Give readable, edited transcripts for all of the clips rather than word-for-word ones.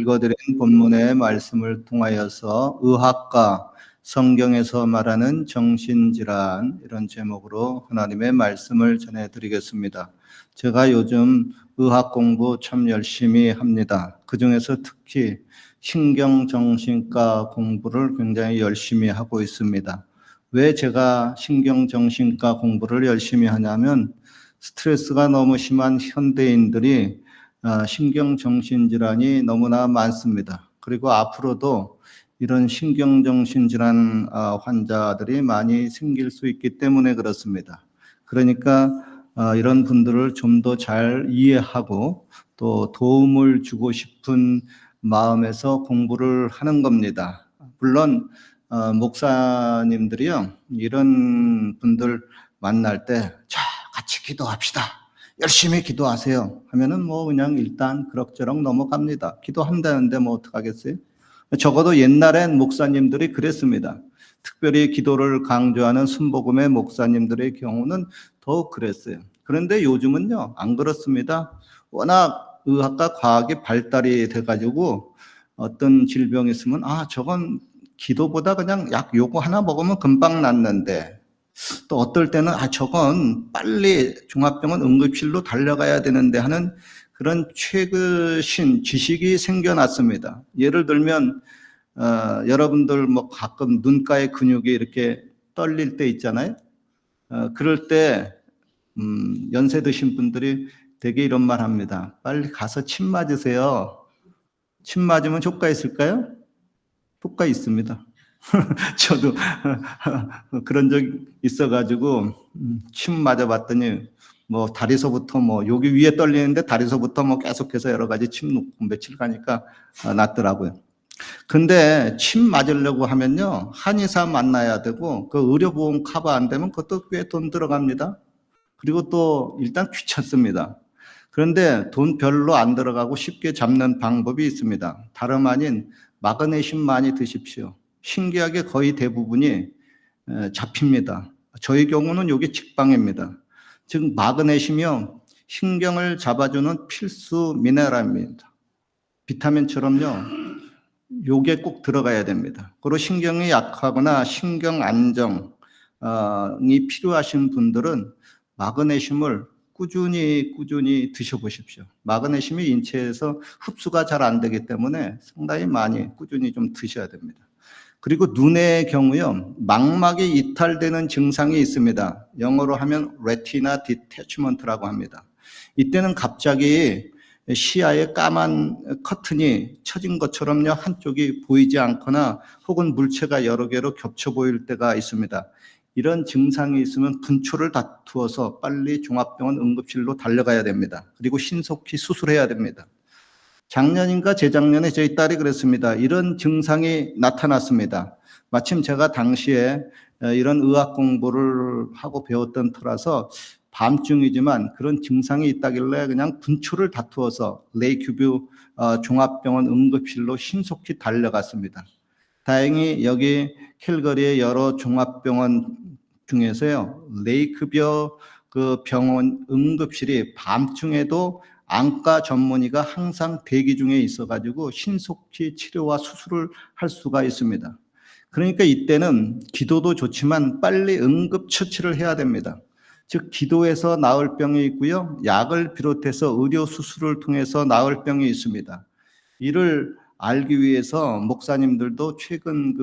읽어드린 본문의 말씀을 통하여서 의학과 성경에서 말하는 정신질환, 이런 제목으로 하나님의 말씀을 전해드리겠습니다. 제가 요즘 의학 공부 참 열심히 합니다. 그중에서 특히 신경정신과 공부를 굉장히 열심히 하고 있습니다. 왜 제가 신경정신과 공부를 열심히 하냐면 스트레스가 너무 심한 현대인들이 신경정신질환이 너무나 많습니다. 그리고 앞으로도 이런 신경정신질환 환자들이 많이 생길 수 있기 때문에 그렇습니다. 그러니까 이런 분들을 좀 더 잘 이해하고 또 도움을 주고 싶은 마음에서 공부를 하는 겁니다. 물론 목사님들이요, 이런 분들 만날 때 자, 같이 기도합시다, 열심히 기도하세요 하면은 뭐 그냥 일단 그럭저럭 넘어갑니다. 기도한다는데 뭐 어떡하겠어요? 적어도 옛날엔 목사님들이 그랬습니다. 특별히 기도를 강조하는 순복음의 목사님들의 경우는 더욱 그랬어요. 그런데 요즘은요, 안 그렇습니다. 워낙 의학과 과학이 발달이 돼가지고 어떤 질병이 있으면 저건 기도보다 그냥 약 요거 하나 먹으면 금방 낫는데, 또 어떨 때는 저건 빨리 종합병원 응급실로 달려가야 되는데 하는 그런 최신 지식이 생겨났습니다. 예를 들면 여러분들 뭐 가끔 눈가의 근육이 이렇게 떨릴 때 있잖아요. 그럴 때 연세 드신 분들이 되게 이런 말 합니다. 빨리 가서 침 맞으세요. 침 맞으면 효과 있을까요? 효과 있습니다. 저도 그런 적 있어가지고 침 맞아봤더니 뭐 다리서부터 뭐 여기 위에 떨리는데 다리서부터 뭐 계속해서 여러 가지 침 놓고 며칠 가니까 낫더라고요. 근데 침 맞으려고 하면요, 한의사 만나야 되고 그 의료보험 커버 안 되면 그것도 꽤 돈 들어갑니다. 그리고 또 일단 귀찮습니다. 그런데 돈 별로 안 들어가고 쉽게 잡는 방법이 있습니다. 다름 아닌 마그네슘 많이 드십시오. 신기하게 거의 대부분이 잡힙니다. 저희 경우는 이게 직방입니다. 즉 마그네슘이요, 신경을 잡아주는 필수 미네랄입니다. 비타민처럼요, 요게 꼭 들어가야 됩니다. 그리고 신경이 약하거나 신경 안정이 필요하신 분들은 마그네슘을 꾸준히 드셔보십시오. 마그네슘이 인체에서 흡수가 잘 안 되기 때문에 상당히 많이 꾸준히 좀 드셔야 됩니다. 그리고 눈의 경우요, 망막이 이탈되는 증상이 있습니다. 영어로 하면 레티나 디태치먼트라고 합니다. 이때는 갑자기 시야에 까만 커튼이 쳐진 것처럼요, 한쪽이 보이지 않거나 혹은 물체가 여러 개로 겹쳐 보일 때가 있습니다. 이런 증상이 있으면 분초를 다투어서 빨리 종합병원 응급실로 달려가야 됩니다. 그리고 신속히 수술해야 됩니다. 작년인가 재작년에 저희 딸이 그랬습니다. 이런 증상이 나타났습니다. 마침 제가 당시에 이런 의학 공부를 하고 배웠던 터라서 밤중이지만 그런 증상이 있다길래 그냥 분초를 다투어서 레이큐뷰 종합병원 응급실로 신속히 달려갔습니다. 다행히 여기 캘거리의 여러 종합병원 중에서요, 레이크뷰 그 병원 응급실이 밤중에도 안과 전문의가 항상 대기 중에 있어가지고 신속히 치료와 수술을 할 수가 있습니다. 그러니까 이때는 기도도 좋지만 빨리 응급처치를 해야 됩니다. 즉 기도에서 나을 병이 있고요, 약을 비롯해서 의료 수술을 통해서 나을 병이 있습니다. 이를 알기 위해서 목사님들도 최근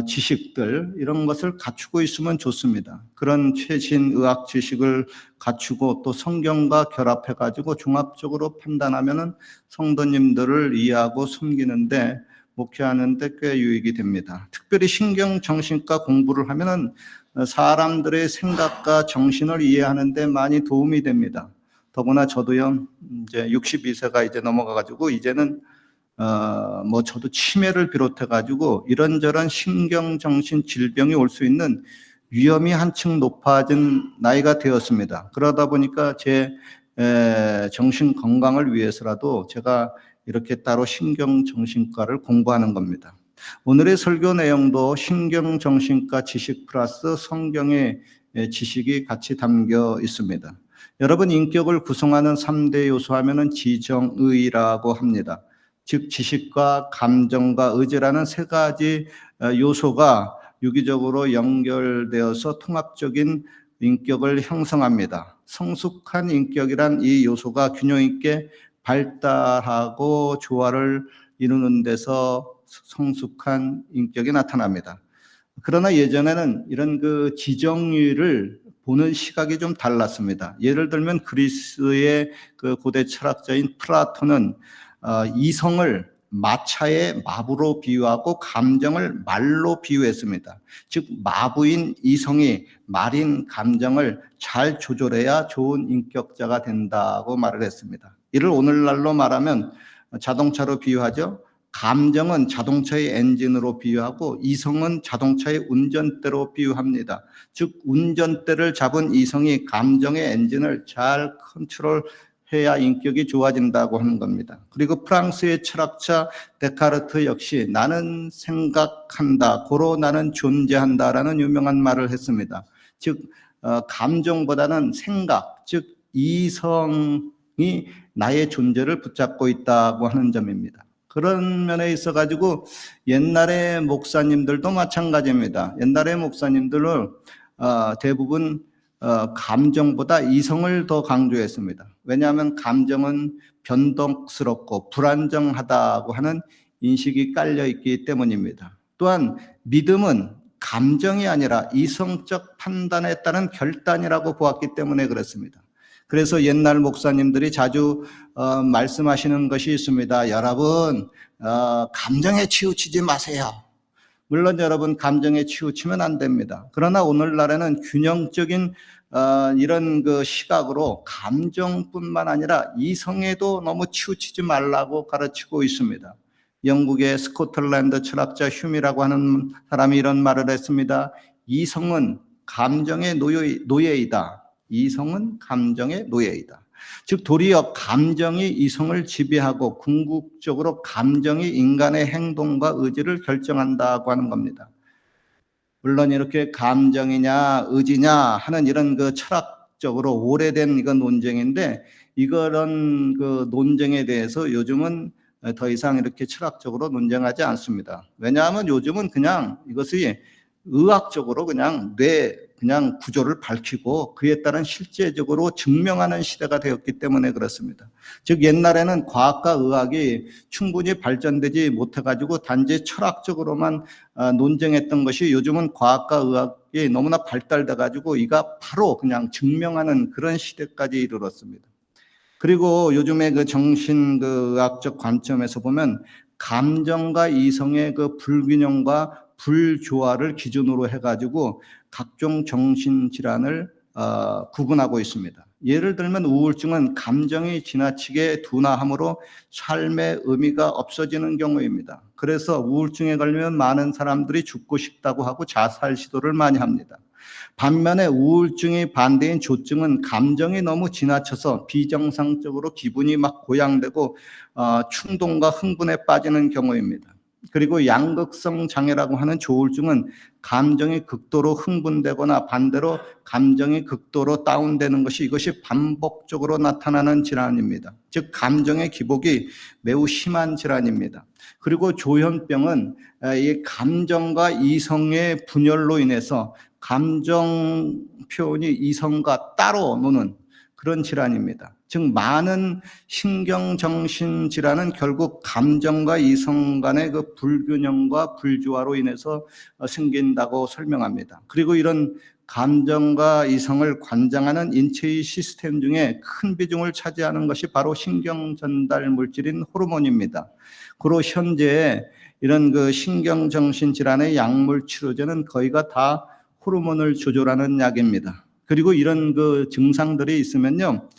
지식들 이런 것을 갖추고 있으면 좋습니다. 그런 최신 의학 지식을 갖추고 또 성경과 결합해 가지고 종합적으로 판단하면은 성도님들을 이해하고 섬기는데, 목회하는데 꽤 유익이 됩니다. 특별히 신경정신과 공부를 하면은 사람들의 생각과 정신을 이해하는데 많이 도움이 됩니다. 더구나 저도요, 이제 62세가 이제 넘어가 가지고 이제는 뭐 저도 치매를 비롯해 가지고 이런저런 신경정신 질병이 올 수 있는 위험이 한층 높아진 나이가 되었습니다. 그러다 보니까 제 정신 건강을 위해서라도 제가 이렇게 따로 신경정신과를 공부하는 겁니다. 오늘의 설교 내용도 신경정신과 지식 플러스 성경의 지식이 같이 담겨 있습니다. 여러분, 인격을 구성하는 3대 요소 하면은 지정의라고 합니다. 즉 지식과 감정과 의지라는 세 가지 요소가 유기적으로 연결되어서 통합적인 인격을 형성합니다. 성숙한 인격이란 이 요소가 균형 있게 발달하고 조화를 이루는 데서 성숙한 인격이 나타납니다. 그러나 예전에는 이런 그 지정의를 보는 시각이 좀 달랐습니다. 예를 들면 그리스의 그 고대 철학자인 플라톤은 이성을 마차의 마부로 비유하고 감정을 말로 비유했습니다. 즉 마부인 이성이 말인 감정을 잘 조절해야 좋은 인격자가 된다고 말을 했습니다. 이를 오늘날로 말하면 자동차로 비유하죠. 감정은 자동차의 엔진으로 비유하고 이성은 자동차의 운전대로 비유합니다. 즉 운전대를 잡은 이성이 감정의 엔진을 잘 컨트롤해야 인격이 좋아진다고 하는 겁니다. 그리고 프랑스의 철학자 데카르트 역시 나는 생각한다, 고로 나는 존재한다라는 유명한 말을 했습니다. 즉 감정보다는 생각, 즉 이성이 나의 존재를 붙잡고 있다고 하는 점입니다. 그런 면에 있어 가지고 옛날의 목사님들도 마찬가지입니다. 옛날의 목사님들은 대부분 감정보다 이성을 더 강조했습니다. 왜냐하면 감정은 변덕스럽고 불안정하다고 하는 인식이 깔려 있기 때문입니다. 또한 믿음은 감정이 아니라 이성적 판단에 따른 결단이라고 보았기 때문에 그렇습니다. 그래서 옛날 목사님들이 자주 말씀하시는 것이 있습니다. 여러분 감정에 치우치지 마세요. 물론 여러분 감정에 치우치면 안 됩니다. 그러나 오늘날에는 균형적인 이런 그 시각으로 감정뿐만 아니라 이성에도 너무 치우치지 말라고 가르치고 있습니다. 영국의 스코틀랜드 철학자 휴미라고 하는 사람이 이런 말을 했습니다. 이성은 감정의 노예이다. 이성은 감정의 노예이다. 즉 도리어 감정이 이성을 지배하고 궁극적으로 감정이 인간의 행동과 의지를 결정한다고 하는 겁니다. 물론 이렇게 감정이냐 의지냐 하는 이런 그 철학적으로 오래된 이건 논쟁인데 이런 그 논쟁에 대해서 요즘은 더 이상 이렇게 철학적으로 논쟁하지 않습니다. 왜냐하면 요즘은 그냥 이것이 의학적으로 그냥 그냥 구조를 밝히고 그에 따른 실제적으로 증명하는 시대가 되었기 때문에 그렇습니다. 즉 옛날에는 과학과 의학이 충분히 발전되지 못해가지고 단지 철학적으로만 논쟁했던 것이 요즘은 과학과 의학이 너무나 발달돼가지고 이가 바로 그냥 증명하는 그런 시대까지 이르렀습니다. 그리고 요즘에 그 정신 그 의학적 관점에서 보면 감정과 이성의 그 불균형과 불조화를 기준으로 해가지고 각종 정신질환을 구분하고 있습니다. 예를 들면 우울증은 감정이 지나치게 둔화함으로 삶의 의미가 없어지는 경우입니다. 그래서 우울증에 걸리면 많은 사람들이 죽고 싶다고 하고 자살 시도를 많이 합니다. 반면에 우울증의 반대인 조증은 감정이 너무 지나쳐서 비정상적으로 기분이 막 고양되고 충동과 흥분에 빠지는 경우입니다. 그리고 양극성 장애라고 하는 조울증은 감정이 극도로 흥분되거나 반대로 감정이 극도로 다운되는 것이 이것이 반복적으로 나타나는 질환입니다. 즉 감정의 기복이 매우 심한 질환입니다. 그리고 조현병은 이 감정과 이성의 분열로 인해서 감정 표현이 이성과 따로 노는 그런 질환입니다. 즉 많은 신경정신 질환은 결국 감정과 이성 간의 그 불균형과 불조화로 인해서 생긴다고 설명합니다. 그리고 이런 감정과 이성을 관장하는 인체의 시스템 중에 큰 비중을 차지하는 것이 바로 신경전달 물질인 호르몬입니다. 그리고 현재 이런 그 신경정신 질환의 약물 치료제는 거의가 다 호르몬을 조절하는 약입니다. 그리고 이런 그 증상들이 있으면요,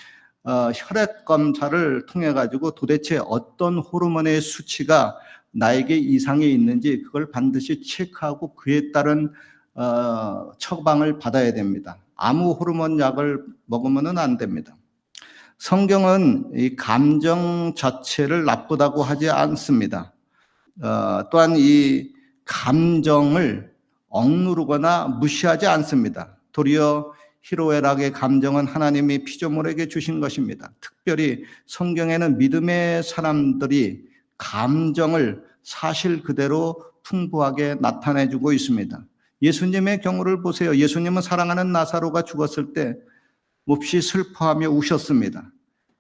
혈액 검사를 통해 가지고 도대체 어떤 호르몬의 수치가 나에게 이상이 있는지 그걸 반드시 체크하고 그에 따른 처방을 받아야 됩니다. 아무 호르몬 약을 먹으면은 안 됩니다. 성경은 이 감정 자체를 나쁘다고 하지 않습니다. 또한 이 감정을 억누르거나 무시하지 않습니다. 도리어 희로애락의 감정은 하나님이 피조물에게 주신 것입니다. 특별히 성경에는 믿음의 사람들이 감정을 사실 그대로 풍부하게 나타내주고 있습니다. 예수님의 경우를 보세요. 예수님은 사랑하는 나사로가 죽었을 때 몹시 슬퍼하며 우셨습니다.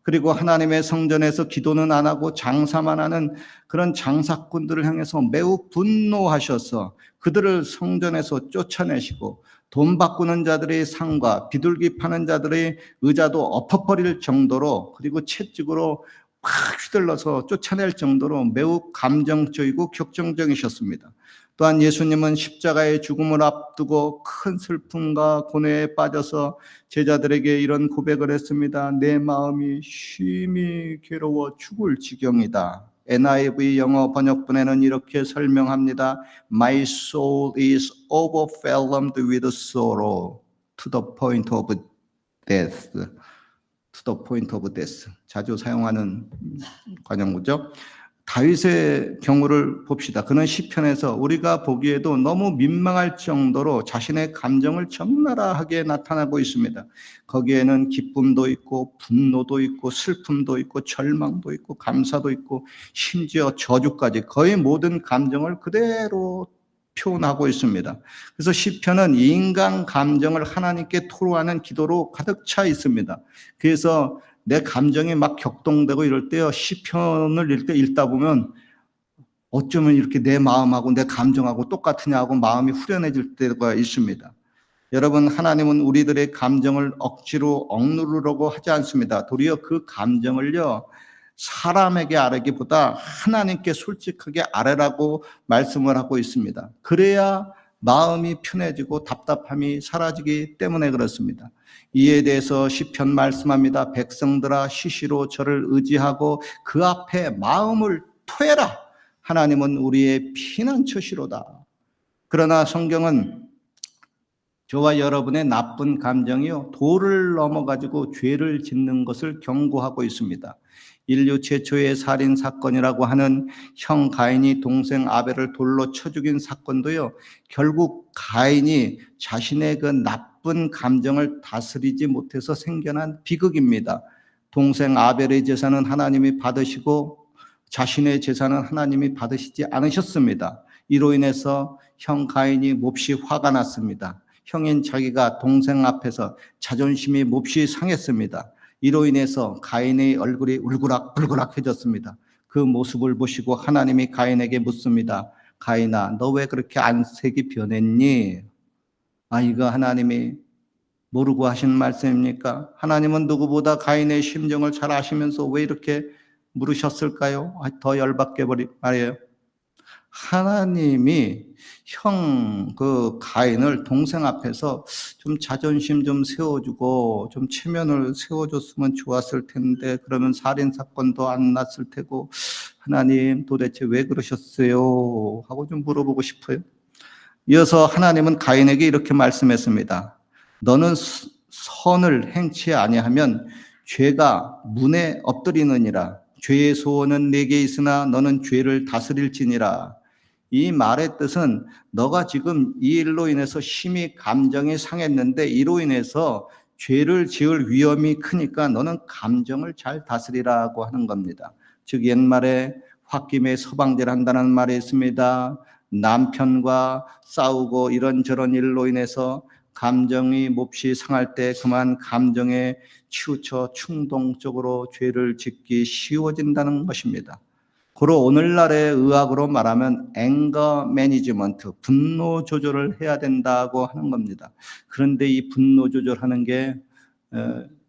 그리고 하나님의 성전에서 기도는 안 하고 장사만 하는 그런 장사꾼들을 향해서 매우 분노하셔서 그들을 성전에서 쫓아내시고 돈 바꾸는 자들의 상과 비둘기 파는 자들의 의자도 엎어버릴 정도로, 그리고 채찍으로 막 휘둘러서 쫓아낼 정도로 매우 감정적이고 격정적이셨습니다. 또한 예수님은 십자가의 죽음을 앞두고 큰 슬픔과 고뇌에 빠져서 제자들에게 이런 고백을 했습니다. 내 마음이 심히 괴로워 죽을 지경이다. NIV 영어 번역본에는 이렇게 설명합니다. My soul is overwhelmed with sorrow to the point of death. To the point of death. 자주 사용하는 관용구죠. 다윗의 경우를 봅시다. 그는 시편에서 우리가 보기에도 너무 민망할 정도로 자신의 감정을 적나라하게 나타나고 있습니다. 거기에는 기쁨도 있고 분노도 있고 슬픔도 있고 절망도 있고 감사도 있고 심지어 저주까지 거의 모든 감정을 그대로 표현하고 있습니다. 그래서 시편은 인간 감정을 하나님께 토로하는 기도로 가득 차 있습니다. 그래서 내 감정이 막 격동되고 이럴 때요, 시편을 읽다 보면 어쩌면 이렇게 내 마음하고 내 감정하고 똑같으냐고 마음이 후련해질 때가 있습니다. 여러분, 하나님은 우리들의 감정을 억지로 억누르려고 하지 않습니다. 도리어 그 감정을요, 사람에게 아뢰기보다 하나님께 솔직하게 아뢰라고 말씀을 하고 있습니다. 그래야 마음이 편해지고 답답함이 사라지기 때문에 그렇습니다. 이에 대해서 시편 말씀합니다. 백성들아 시시로 저를 의지하고 그 앞에 마음을 토해라. 하나님은 우리의 피난처시로다. 그러나 성경은 저와 여러분의 나쁜 감정이요, 도를 넘어가지고 죄를 짓는 것을 경고하고 있습니다. 인류 최초의 살인 사건이라고 하는 형 가인이 동생 아벨을 돌로 쳐 죽인 사건도요, 결국 가인이 자신의 그 나쁜 감정을 다스리지 못해서 생겨난 비극입니다. 동생 아벨의 제사는 하나님이 받으시고 자신의 제사는 하나님이 받으시지 않으셨습니다. 이로 인해서 형 가인이 몹시 화가 났습니다. 형인 자기가 동생 앞에서 자존심이 몹시 상했습니다. 이로 인해서 가인의 얼굴이 울그락불그락해졌습니다. 그 모습을 보시고 하나님이 가인에게 묻습니다. 가인아, 너 왜 그렇게 안색이 변했니? 이거 하나님이 모르고 하신 말씀입니까? 하나님은 누구보다 가인의 심정을 잘 아시면서 왜 이렇게 물으셨을까요? 더 열받게 말이에요. 하나님이 그 가인을 동생 앞에서 좀 자존심 좀 세워주고 좀 체면을 세워줬으면 좋았을 텐데, 그러면 살인 사건도 안 났을 테고, 하나님 도대체 왜 그러셨어요? 하고 좀 물어보고 싶어요. 이어서 하나님은 가인에게 이렇게 말씀했습니다. 너는 선을 행치 아니하면 죄가 문에 엎드리느니라. 죄의 소원은 네게 있으나 너는 죄를 다스릴지니라. 이 말의 뜻은 너가 지금 이 일로 인해서 심히 감정이 상했는데 이로 인해서 죄를 지을 위험이 크니까 너는 감정을 잘 다스리라고 하는 겁니다. 즉 옛말에 홧김에 서방질 한다는 말이 있습니다. 남편과 싸우고 이런저런 일로 인해서 감정이 몹시 상할 때 그만 감정에 치우쳐 충동적으로 죄를 짓기 쉬워진다는 것입니다. 그로 오늘날의 의학으로 말하면 앵거 매니지먼트, 분노 조절을 해야 된다고 하는 겁니다. 그런데 이 분노 조절하는 게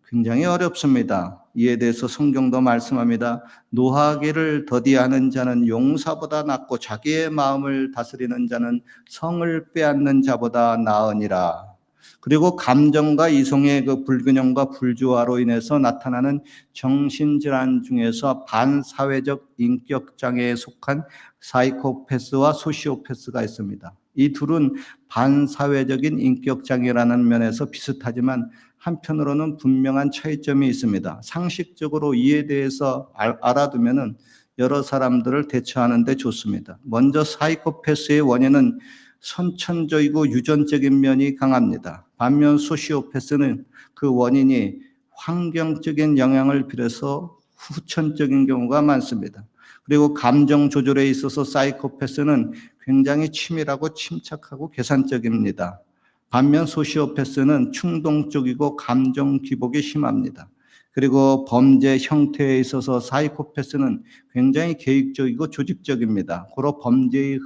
굉장히 어렵습니다. 이에 대해서 성경도 말씀합니다. 노하기를 더디하는 자는 용사보다 낫고 자기의 마음을 다스리는 자는 성을 빼앗는 자보다 나으니라. 그리고 감정과 이성의 그 불균형과 불조화로 인해서 나타나는 정신질환 중에서 반사회적 인격장애에 속한 사이코패스와 소시오패스가 있습니다. 이 둘은 반사회적인 인격장애라는 면에서 비슷하지만 한편으로는 분명한 차이점이 있습니다. 상식적으로 이에 대해서 알아두면 여러 사람들을 대처하는 데 좋습니다. 먼저 사이코패스의 원인은 선천적이고 유전적인 면이 강합니다. 반면 소시오패스는 그 원인이 환경적인 영향을 빌어서 후천적인 경우가 많습니다. 그리고 감정 조절에 있어서 사이코패스는 굉장히 치밀하고 침착하고 계산적입니다. 반면 소시오패스는 충동적이고 감정 기복이 심합니다. 그리고 범죄 형태에 있어서 사이코패스는 굉장히 계획적이고 조직적입니다. 고로 범죄의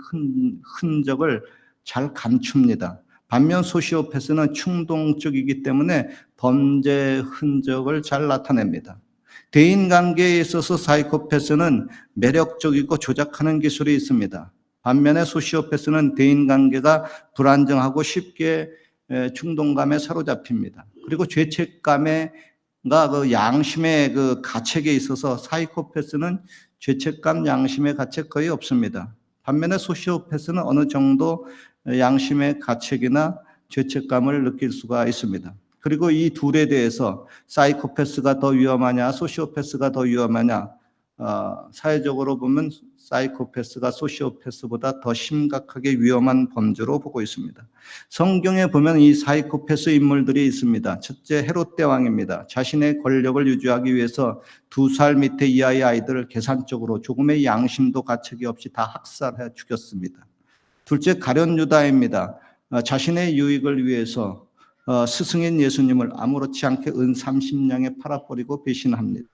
흔적을 잘 감춥니다. 반면 소시오패스는 충동적이기 때문에 범죄 흔적을 잘 나타냅니다. 대인관계에 있어서 사이코패스는 매력적이고 조작하는 기술이 있습니다. 반면에 소시오패스는 대인관계가 불안정하고 쉽게 충동감에 사로잡힙니다. 그리고 죄책감에 그 양심의 그 가책에 있어서 사이코패스는 죄책감, 양심의 가책 거의 없습니다. 반면에 소시오패스는 어느 정도 양심의 가책이나 죄책감을 느낄 수가 있습니다. 그리고 이 둘에 대해서 사이코패스가 더 위험하냐, 소시오패스가 더 위험하냐, 사회적으로 보면 사이코패스가 소시오패스보다 더 심각하게 위험한 범죄로 보고 있습니다. 성경에 보면 이 사이코패스 인물들이 있습니다. 첫째 헤롯 대왕입니다. 자신의 권력을 유지하기 위해서 2살 밑에 이하의 아이들을 계산적으로 조금의 양심도 가책이 없이 다 학살해 죽였습니다. 둘째 가룟 유다입니다. 자신의 유익을 위해서 스승인 예수님을 아무렇지 않게 은 30냥에 팔아버리고 배신합니다.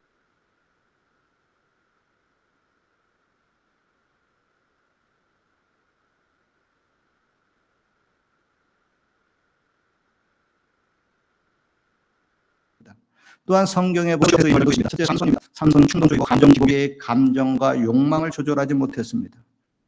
또한 성경에 보면 인물도 있습니다. 첫째 삼손입니다. 삼손은 충동적이고 감정기복의 감정과 욕망을 조절하지 못했습니다.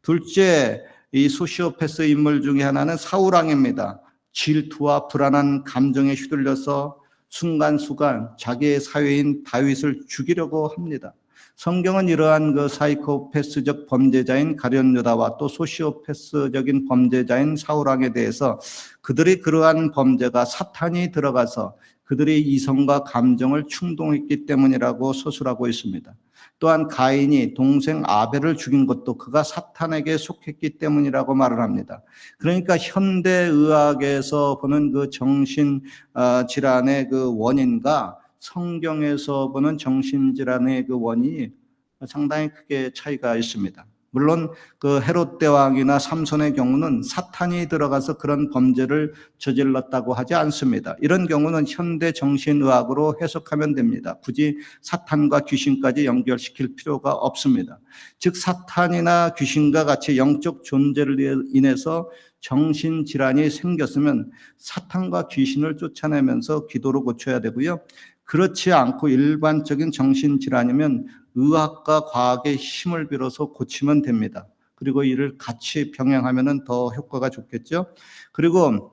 둘째 이 소시오패스 인물 중에 하나는 사울왕입니다. 질투와 불안한 감정에 휘둘려서 순간순간 자기의 사회인 다윗을 죽이려고 합니다. 성경은 이러한 그 사이코패스적 범죄자인 가룟 유다와 또 소시오패스적인 범죄자인 사울왕에 대해서 그들이 그러한 범죄가 사탄이 들어가서 그들의 이성과 감정을 충동했기 때문이라고 서술하고 있습니다. 또한 가인이 동생 아벨을 죽인 것도 그가 사탄에게 속했기 때문이라고 말을 합니다. 그러니까 현대의학에서 보는 그 정신질환의 그 원인과 성경에서 보는 정신질환의 그 원인이 상당히 크게 차이가 있습니다. 물론 그 헤롯 대왕이나 삼손의 경우는 사탄이 들어가서 그런 범죄를 저질렀다고 하지 않습니다. 이런 경우는 현대 정신의학으로 해석하면 됩니다. 굳이 사탄과 귀신까지 연결시킬 필요가 없습니다. 즉 사탄이나 귀신과 같이 영적 존재를 인해서 정신질환이 생겼으면 사탄과 귀신을 쫓아내면서 기도로 고쳐야 되고요. 그렇지 않고 일반적인 정신질환이면 의학과 과학의 힘을 빌어서 고치면 됩니다. 그리고 이를 같이 병행하면 더 효과가 좋겠죠. 그리고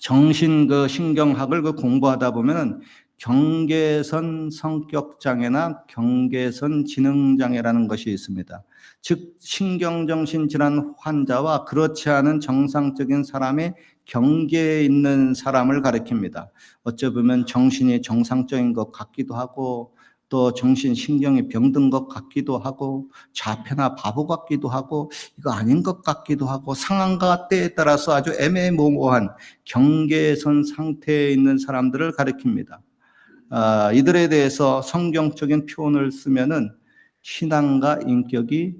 정신 신경학을 공부하다 보면 경계선 성격 장애나 경계선 지능 장애라는 것이 있습니다. 즉 신경정신 질환 환자와 그렇지 않은 정상적인 사람의 경계에 있는 사람을 가리킵니다. 어찌 보면 정신이 정상적인 것 같기도 하고 또 정신신경이 병든 것 같기도 하고 자폐나 바보 같기도 하고 이거 아닌 것 같기도 하고 상황과 때에 따라서 아주 애매모호한 경계선 상태에 있는 사람들을 가리킵니다. 이들에 대해서 성경적인 표현을 쓰면은 신앙과 인격이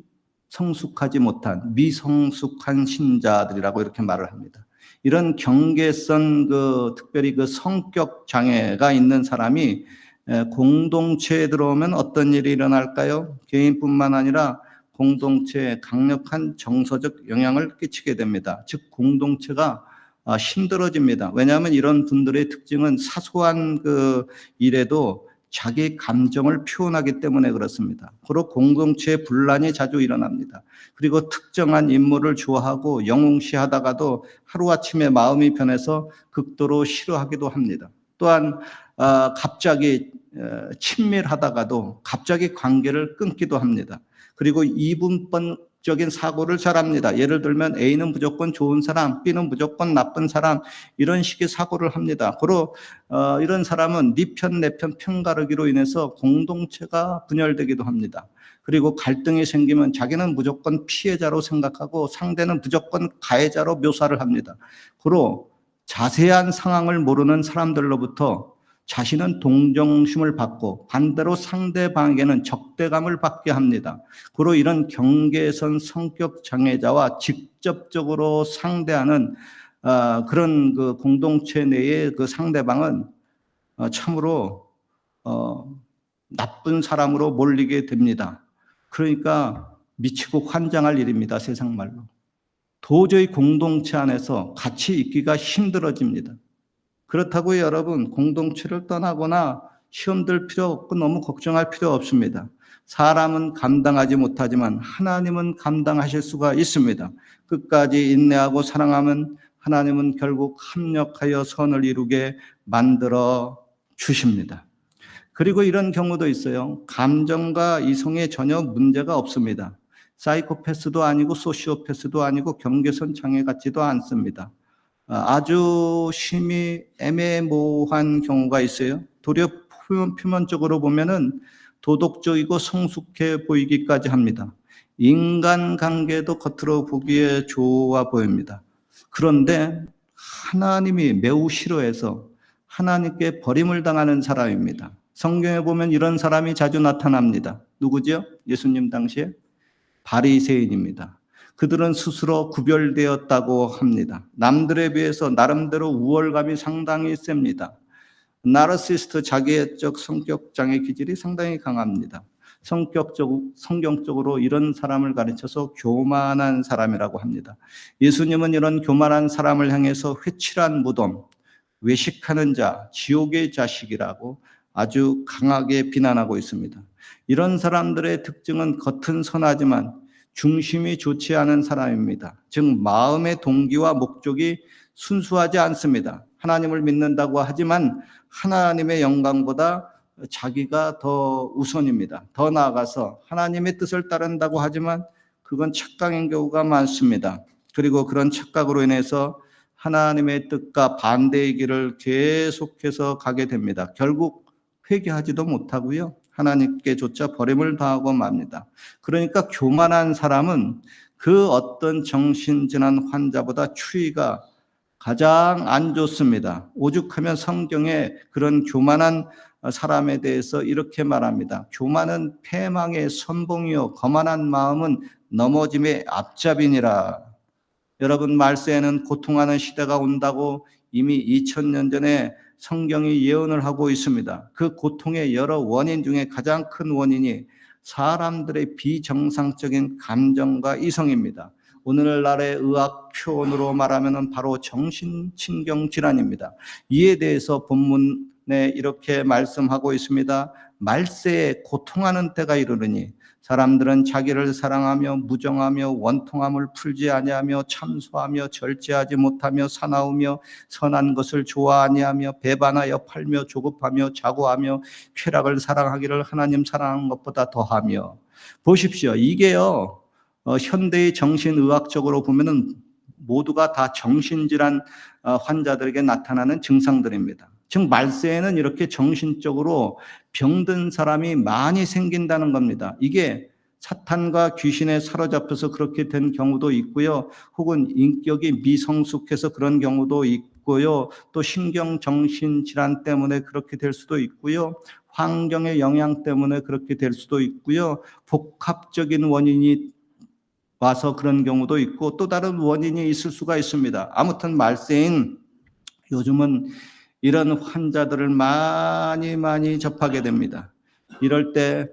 성숙하지 못한 미성숙한 신자들이라고 이렇게 말을 합니다. 이런 경계선 특별히 성격 장애가 있는 사람이 공동체에 들어오면 어떤 일이 일어날까요? 개인뿐만 아니라 공동체에 강력한 정서적 영향을 끼치게 됩니다. 즉 공동체가 힘들어집니다. 왜냐하면 이런 분들의 특징은 사소한 일에도 자기 감정을 표현하기 때문에 그렇습니다. 그리고 공동체에 분란이 자주 일어납니다. 그리고 특정한 인물을 좋아하고 영웅시하다가도 하루아침에 마음이 변해서 극도로 싫어하기도 합니다. 또한 갑자기 친밀하다가도 갑자기 관계를 끊기도 합니다. 그리고 이분법적인 사고를 잘합니다. 예를 들면 A는 무조건 좋은 사람, B는 무조건 나쁜 사람 이런 식의 사고를 합니다. 그리고 이런 사람은 네 편 내 편 편가르기로 인해서 공동체가 분열되기도 합니다. 그리고 갈등이 생기면 자기는 무조건 피해자로 생각하고 상대는 무조건 가해자로 묘사를 합니다. 그리고 자세한 상황을 모르는 사람들로부터 자신은 동정심을 받고 반대로 상대방에게는 적대감을 받게 합니다. 그로 이런 경계선 성격 장애자와 직접적으로 상대하는 그런 그 공동체 내의 그 상대방은 참으로 나쁜 사람으로 몰리게 됩니다. 그러니까 미치고 환장할 일입니다. 세상 말로. 도저히 공동체 안에서 같이 있기가 힘들어집니다. 그렇다고 여러분 공동체를 떠나거나 시험 들 필요 없고 너무 걱정할 필요 없습니다. 사람은 감당하지 못하지만 하나님은 감당하실 수가 있습니다. 끝까지 인내하고 사랑하면 하나님은 결국 합력하여 선을 이루게 만들어 주십니다. 그리고 이런 경우도 있어요. 감정과 이성에 전혀 문제가 없습니다. 사이코패스도 아니고 소시오패스도 아니고 경계선 장애 같지도 않습니다. 아주 심히 애매모호한 경우가 있어요. 도리어 표면적으로 보면은 도덕적이고 성숙해 보이기까지 합니다. 인간관계도 겉으로 보기에 좋아 보입니다. 그런데 하나님이 매우 싫어해서 하나님께 버림을 당하는 사람입니다. 성경에 보면 이런 사람이 자주 나타납니다. 누구죠? 예수님 당시에 바리새인입니다. 그들은 스스로 구별되었다고 합니다. 남들에 비해서 나름대로 우월감이 상당히 셉니다. 나르시스트 자기애적 성격장애 기질이 상당히 강합니다. 성경적으로 이런 사람을 가르쳐서 교만한 사람이라고 합니다. 예수님은 이런 교만한 사람을 향해서 회칠한 무덤, 외식하는 자, 지옥의 자식이라고 아주 강하게 비난하고 있습니다. 이런 사람들의 특징은 겉은 선하지만 중심이 좋지 않은 사람입니다. 즉 마음의 동기와 목적이 순수하지 않습니다. 하나님을 믿는다고 하지만 하나님의 영광보다 자기가 더 우선입니다. 더 나아가서 하나님의 뜻을 따른다고 하지만 그건 착각인 경우가 많습니다. 그리고 그런 착각으로 인해서 하나님의 뜻과 반대의 길을 계속해서 가게 됩니다. 결국 회개하지도 못하고요. 하나님께조차 버림을 당하고 맙니다. 그러니까 교만한 사람은 그 어떤 정신질환 환자보다 추위가 가장 안 좋습니다. 오죽하면 성경에 그런 교만한 사람에 대해서 이렇게 말합니다. 교만은 패망의 선봉이요 거만한 마음은 넘어짐의 앞잡이니라. 여러분 말세에는 고통하는 시대가 온다고 이미 2000년 전에 성경이 예언을 하고 있습니다. 그 고통의 여러 원인 중에 가장 큰 원인이 사람들의 비정상적인 감정과 이성입니다. 오늘날의 의학 표현으로 말하면 바로 정신신경 질환입니다. 이에 대해서 본문에 이렇게 말씀하고 있습니다. 말세에 고통하는 때가 이르르니 사람들은 자기를 사랑하며 무정하며 원통함을 풀지 아니하며 참소하며 절제하지 못하며 사나우며 선한 것을 좋아하니하며 배반하여 팔며 조급하며 자고하며 쾌락을 사랑하기를 하나님 사랑하는 것보다 더하며. 보십시오. 이게요 현대의 정신의학적으로 보면은 모두가 다 정신질환 환자들에게 나타나는 증상들입니다. 즉 말세에는 이렇게 정신적으로 병든 사람이 많이 생긴다는 겁니다. 이게 사탄과 귀신에 사로잡혀서 그렇게 된 경우도 있고요. 혹은 인격이 미성숙해서 그런 경우도 있고요. 또 신경정신질환 때문에 그렇게 될 수도 있고요. 환경의 영향 때문에 그렇게 될 수도 있고요. 복합적인 원인이 와서 그런 경우도 있고 또 다른 원인이 있을 수가 있습니다. 아무튼 말세인 요즘은 이런 환자들을 많이 접하게 됩니다. 이럴 때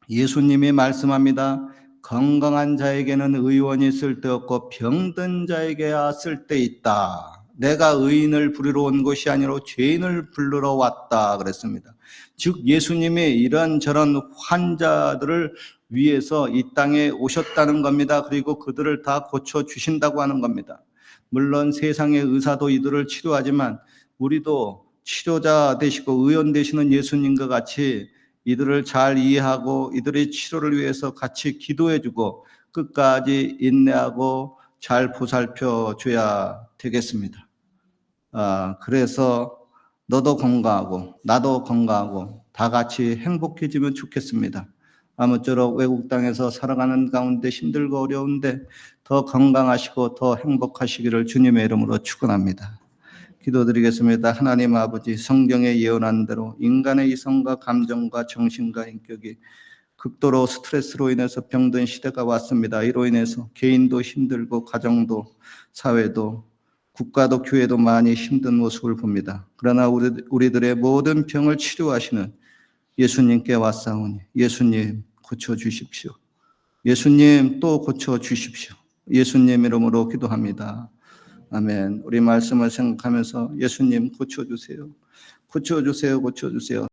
예수님이 말씀합니다. 건강한 자에게는 의원이 쓸데없고 병든 자에게야 쓸데있다. 내가 의인을 부르러 온 것이 아니라 죄인을 부르러 왔다 그랬습니다. 즉 예수님이 이런저런 환자들을 위해서 이 땅에 오셨다는 겁니다. 그리고 그들을 다 고쳐주신다고 하는 겁니다. 물론 세상의 의사도 이들을 치료하지만 우리도 치료자 되시고 의원 되시는 예수님과 같이 이들을 잘 이해하고 이들의 치료를 위해서 같이 기도해주고 끝까지 인내하고 잘 보살펴 줘야 되겠습니다. 그래서 너도 건강하고 나도 건강하고 다 같이 행복해지면 좋겠습니다. 아무쪼록 외국 땅에서 살아가는 가운데 힘들고 어려운데 더 건강하시고 더 행복하시기를 주님의 이름으로 축원합니다. 기도드리겠습니다. 하나님 아버지, 성경에 예언한 대로 인간의 이성과 감정과 정신과 인격이 극도로 스트레스로 인해서 병든 시대가 왔습니다. 이로 인해서 개인도 힘들고 가정도 사회도 국가도 교회도 많이 힘든 모습을 봅니다. 그러나 우리들의 모든 병을 치료하시는 예수님께 왔사오니 예수님 고쳐주십시오. 예수님 또 고쳐주십시오. 예수님 이름으로 기도합니다. 아멘. 우리 말씀을 생각하면서 예수님 고쳐주세요. 고쳐주세요. 고쳐주세요.